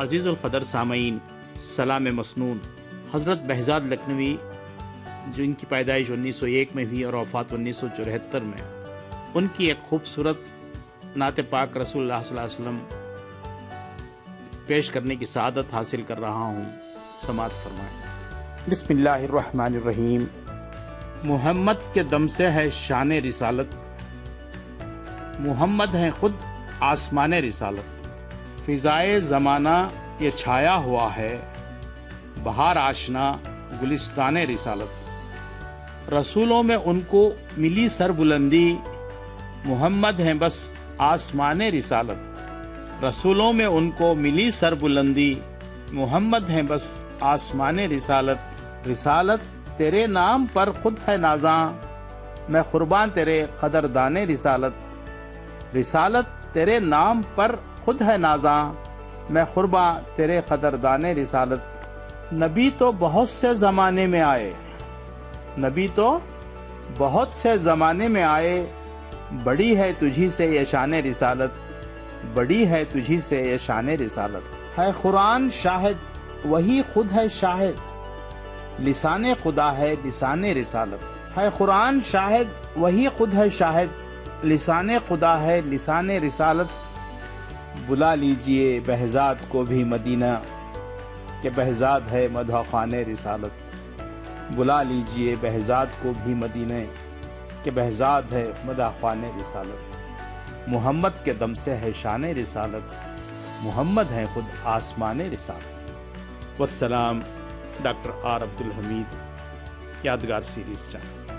عزیز القدر سامعین، سلام مسنون۔ حضرت بہزاد لکھنوی جن کی پیدائش 1901 میں ہوئی اور وفات 1974 میں، ان کی ایک خوبصورت نعت پاک رسول اللہ صلی اللہ علیہ وسلم پیش کرنے کی سعادت حاصل کر رہا ہوں، سماعت فرمائیں۔ بسم اللہ الرحمن الرحیم۔ محمد کے دم سے ہے شان رسالت، محمد ہیں خود آسمان رسالت۔ فضائے زمانہ یہ چھایا ہوا ہے، بہار آشنا گلستان رسالت۔ رسولوں میں ان کو ملی سر بلندی، محمد ہیں بس آسمان رسالت۔ رسولوں میں ان کو ملی سر بلندی، محمد ہیں بس آسمان رسالت۔ رسالت تیرے نام پر خود ہے نازاں، میں قربان تیرے قدردان رسالت۔ رسالت تیرے نام پر خود ہے نازاں، میں قرباں تیرے قدردان رسالت۔ نبی تو بہت سے زمانے میں آئے، نبی تو بہت سے زمانے میں آئے، بڑی ہے تجھی سے یہ شان رسالت، بڑی ہے تجھی سے یہ شان رسالت۔ ہے قرآن شاہد وہی خود ہے شاہد، لسان خدا ہے لسان رسالت۔ ہے قرآن شاہد وہی خود ہے شاہد، لسان خدا ہے لسان رسالت۔ بلا لیجئے بہزاد کو بھی مدینہ، کہ بہزاد ہے مدح خوان رسالت۔ بلا لیجئے بہزاد کو بھی مدینہ، کہ بہزاد ہے مدح خوان رسالت۔ محمد کے دم سے ہے شان رسالت، محمد ہیں خود آسمان رسالت۔ والسلام، ڈاکٹر آر عبدالحمید، یادگار سیریز چینل۔